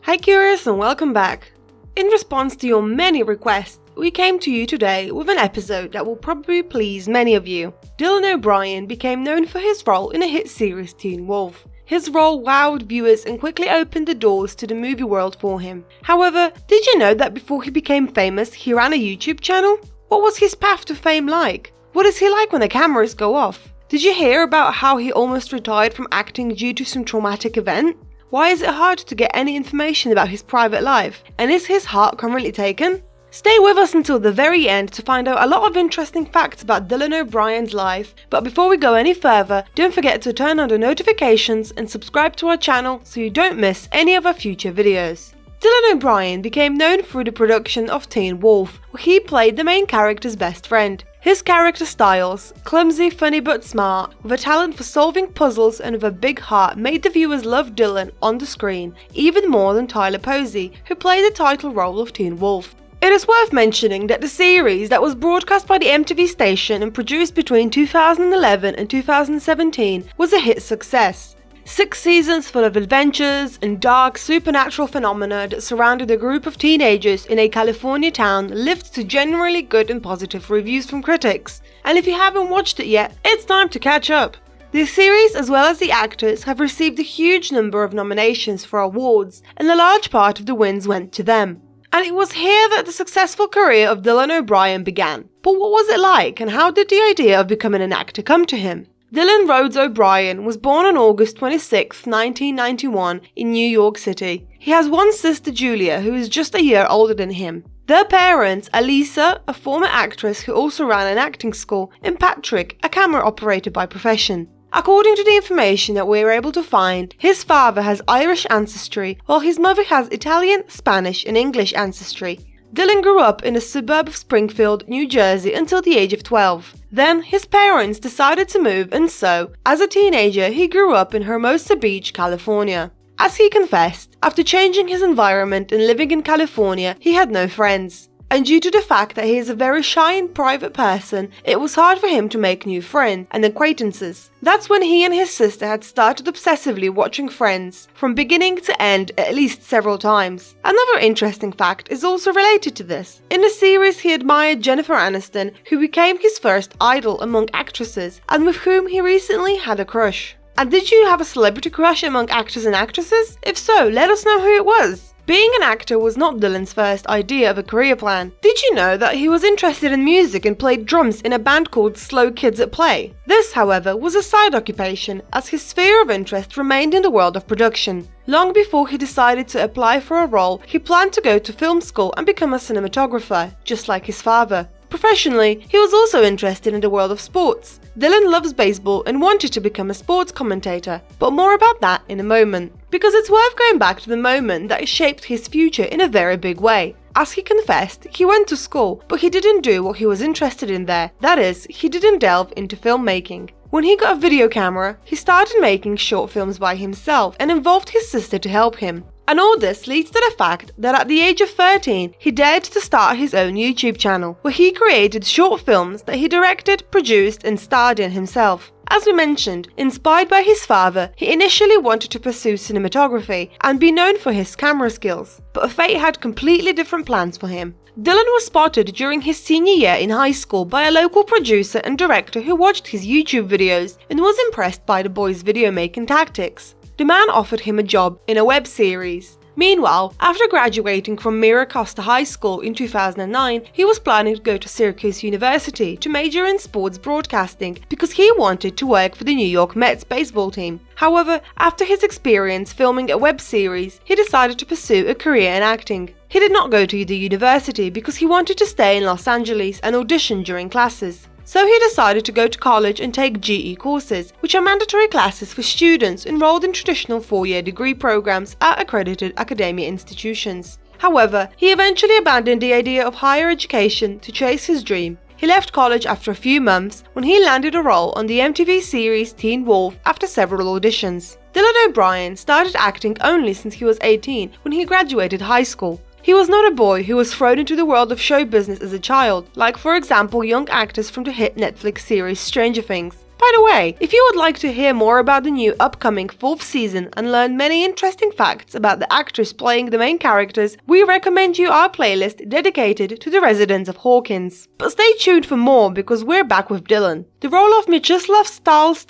Hi Curious and welcome back. In response to your many requests, we came to you today with an episode that will probably please many of you. Dylan OBrien became known for his role in a hit series Teen Wolf. His role wowed viewers and quickly opened the doors to the movie world for him. However, did you know that before he became famous, he ran a YouTube channel? What was his path to fame like? What is he like when the cameras go off? Did you hear about how he almost retired from acting due to some traumatic event? Why is it hard to get any information about his private life? And is his heart currently taken? Stay with us until the very end to find out a lot of interesting facts about Dylan OBrien's life, but before we go any further, don't forget to turn on the notifications and subscribe to our channel so you don't miss any of our future videos. Dylan OBrien became known through the production of Teen Wolf, where he played the main character's best friend. His character Stiles, clumsy, funny but smart, with a talent for solving puzzles and with a big heart, made the viewers love Dylan on the screen, even more than Tyler Posey, who played the title role of Teen Wolf. It is worth mentioning that the series that was broadcast by the MTV station and produced between 2011 and 2017 was a hit success. 6 seasons full of adventures and dark supernatural phenomena that surrounded a group of teenagers in a California town lived to generally good and positive reviews from critics. And if you haven't watched it yet, it's time to catch up. The series, as well as the actors, have received a huge number of nominations for awards, and a large part of the wins went to them. And it was here that the successful career of Dylan OBrien began. But what was it like, and how did the idea of becoming an actor come to him? Dylan Rhodes OBrien was born on August 26, 1991 in New York City. He has one sister, Julia, who is just a year older than him. Their parents are Lisa, a former actress who also ran an acting school, and Patrick, a camera operator by profession. According to the information that we were able to find, his father has Irish ancestry, while his mother has Italian, Spanish, and English ancestry. Dylan grew up in a suburb of Springfield, New Jersey until the age of 12. Then, his parents decided to move, and so, as a teenager, he grew up in Hermosa Beach, California. As he confessed, after changing his environment and living in California, he had no friends. And due to the fact that he is a very shy and private person, it was hard for him to make new friends and acquaintances. That's when he and his sister had started obsessively watching Friends, from beginning to end at least several times. Another interesting fact is also related to this. In the series he admired Jennifer Aniston, who became his first idol among actresses, and with whom he recently had a crush. And did you have a celebrity crush among actors and actresses? If so, let us know who it was. Being an actor was not Dylan's first idea of a career plan. Did you know that he was interested in music and played drums in a band called Slow Kids at Play? This, however, was a side occupation, as his sphere of interest remained in the world of production. Long before he decided to apply for a role, he planned to go to film school and become a cinematographer, just like his father. Professionally, he was also interested in the world of sports. Dylan loves baseball and wanted to become a sports commentator, but more about that in a moment. Because it's worth going back to the moment that shaped his future in a very big way. As he confessed, he went to school, but he didn't do what he was interested in there. That is, he didn't delve into filmmaking. When he got a video camera, he started making short films by himself and involved his sister to help him. And all this leads to the fact that at the age of 13, he dared to start his own YouTube channel, where he created short films that he directed, produced, and starred in himself. As we mentioned, inspired by his father, he initially wanted to pursue cinematography and be known for his camera skills, but fate had completely different plans for him. Dylan was spotted during his senior year in high school by a local producer and director who watched his YouTube videos and was impressed by the boy's video making tactics. The man offered him a job in a web series. Meanwhile, after graduating from Mira Costa High School in 2009, he was planning to go to Syracuse University to major in sports broadcasting because he wanted to work for the New York Mets baseball team. However, after his experience filming a web series, he decided to pursue a career in acting. He did not go to the university because he wanted to stay in Los Angeles and audition during classes. So he decided to go to college and take GE courses, which are mandatory classes for students enrolled in traditional 4-year degree programs at accredited academia institutions. However, he eventually abandoned the idea of higher education to chase his dream. He left college after a few months when he landed a role on the MTV series Teen Wolf after several auditions. Dylan OBrien started acting only since he was 18 when he graduated high school. He was not a boy who was thrown into the world of show business as a child, like for example young actors from the hit Netflix series Stranger Things. By By the way, if you would like to hear more about the new upcoming 4th season and learn many interesting facts about the actors playing the main characters, we recommend you our playlist dedicated to the residents of Hawkins. But stay tuned for more because we're back with Dylan. The role of Mieczyslaw Stiles,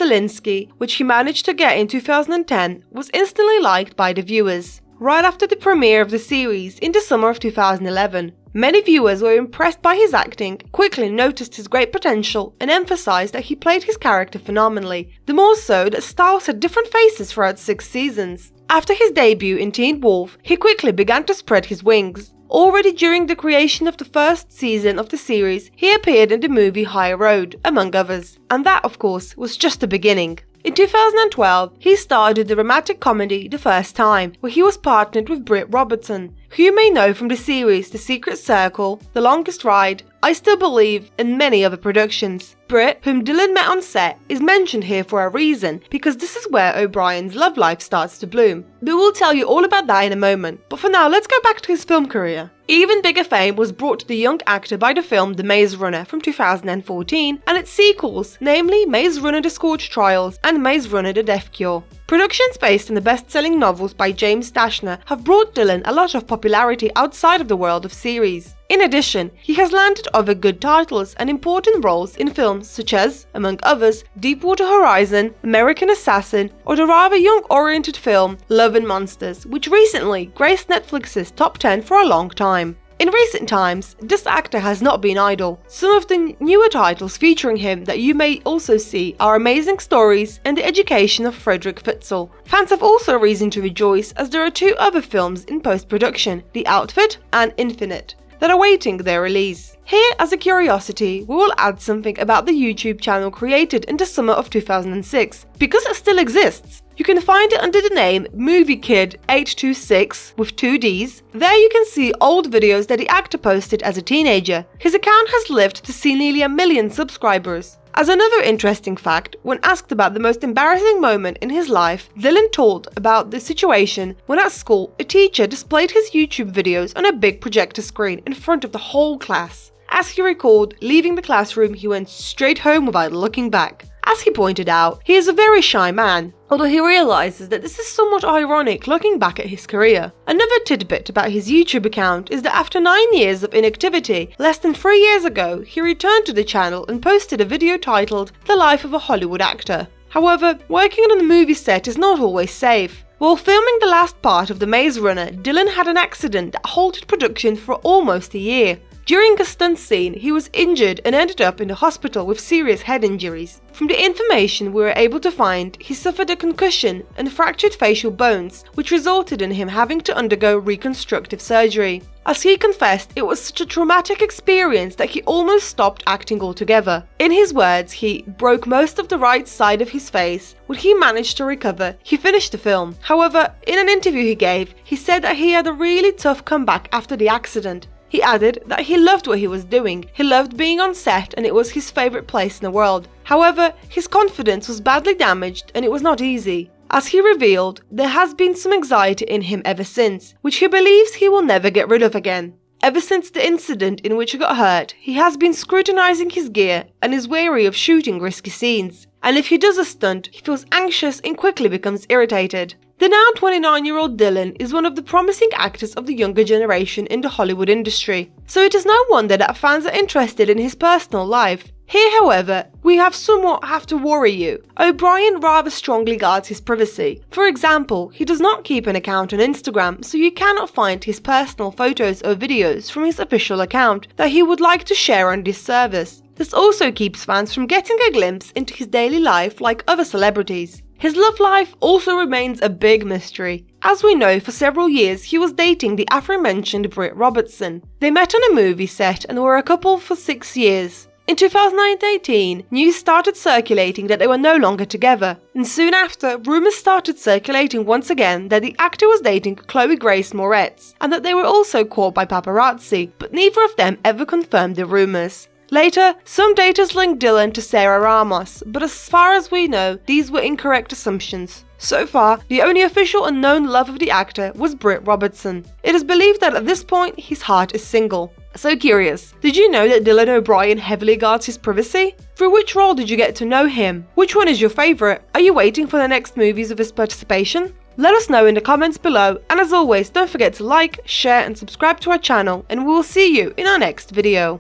which he managed to get in 2010, was instantly liked by the viewers. Right after the premiere of the series in the summer of 2011, many viewers were impressed by his acting, quickly noticed his great potential, and emphasized that he played his character phenomenally, the more so that Stiles had different faces throughout 6 seasons. After his debut in Teen Wolf, he quickly began to spread his wings. Already during the creation of the 1st season of the series, he appeared in the movie High Road, among others, and that, of course, was just the beginning. In 2012, he starred in the romantic comedy The First Time, where he was partnered with Britt Robertson, who you may know from the series The Secret Circle, The Longest Ride, I Still Believe, and many other productions. Britt, whom Dylan met on set, is mentioned here for a reason, because this is where OBrien's love life starts to bloom. But we'll tell you all about that in a moment, but for now let's go back to his film career. Even bigger fame was brought to the young actor by the film The Maze Runner from 2014 and its sequels, namely Maze Runner The Scorch Trials and Maze Runner The Death Cure. Productions based on the best-selling novels by James Dashner have brought Dylan a lot of popularity outside of the world of series. In addition, he has landed other good titles and important roles in films such as, among others, Deepwater Horizon, American Assassin, or the rather young-oriented film Love and Monsters, which recently graced Netflix's top 10 for a long time. In recent times, this actor has not been idle. Some of the newer titles featuring him that you may also see are Amazing Stories and The Education of Frederick Fitzel. Fans have also reason to rejoice as there are 2 other films in post-production, The Outfit and Infinite, that are waiting their release. Here, as a curiosity, we will add something about the YouTube channel created in the summer of 2006, because it still exists. You can find it under the name MovieKid826 with 2 Ds. There you can see old videos that the actor posted as a teenager. His account has lived to see nearly 1 million subscribers. As another interesting fact, when asked about the most embarrassing moment in his life, Dylan told about the situation when at school a teacher displayed his YouTube videos on a big projector screen in front of the whole class. As he recalled, leaving the classroom he went straight home without looking back. As he pointed out, he is a very shy man, although he realizes that this is somewhat ironic looking back at his career. Another tidbit about his YouTube account is that after 9 years of inactivity, less than 3 years ago, he returned to the channel and posted a video titled The Life of a Hollywood Actor. However, working on a movie set is not always safe. While filming the last part of The Maze Runner, Dylan had an accident that halted production for almost a year. During a stunt scene, he was injured and ended up in the hospital with serious head injuries. From the information we were able to find, he suffered a concussion and fractured facial bones, which resulted in him having to undergo reconstructive surgery. As he confessed, it was such a traumatic experience that he almost stopped acting altogether. In his words, he broke most of the right side of his face. When he managed to recover, he finished the film. However, in an interview he gave, he said that he had a really tough comeback after the accident. He added that he loved what he was doing, he loved being on set and it was his favourite place in the world. However, his confidence was badly damaged and it was not easy. As he revealed, there has been some anxiety in him ever since, which he believes he will never get rid of again. Ever since the incident in which he got hurt, he has been scrutinising his gear and is wary of shooting risky scenes. And if he does a stunt, he feels anxious and quickly becomes irritated. The now 29-year-old Dylan is one of the promising actors of the younger generation in the Hollywood industry, so it is no wonder that fans are interested in his personal life. Here, however, we somewhat have to worry you. OBrien rather strongly guards his privacy. For example, he does not keep an account on Instagram, so you cannot find his personal photos or videos from his official account that he would like to share on this service. This also keeps fans from getting a glimpse into his daily life like other celebrities. His love life also remains a big mystery. As we know, for several years he was dating the aforementioned Britt Robertson. They met on a movie set and were a couple for 6 years. In 2018, news started circulating that they were no longer together, and soon after, rumours started circulating once again that the actor was dating Chloe Grace Moretz, and that they were also caught by paparazzi, but neither of them ever confirmed the rumours. Later, some daters linked Dylan to Sarah Ramos, but as far as we know, these were incorrect assumptions. So far, the only official and known love of the actor was Britt Robertson. It is believed that at this point, his heart is single. So curious, did you know that Dylan O'Brien heavily guards his privacy? Through which role did you get to know him? Which one is your favourite? Are you waiting for the next movies of his participation? Let us know in the comments below, and as always, don't forget to like, share and subscribe to our channel, and we will see you in our next video.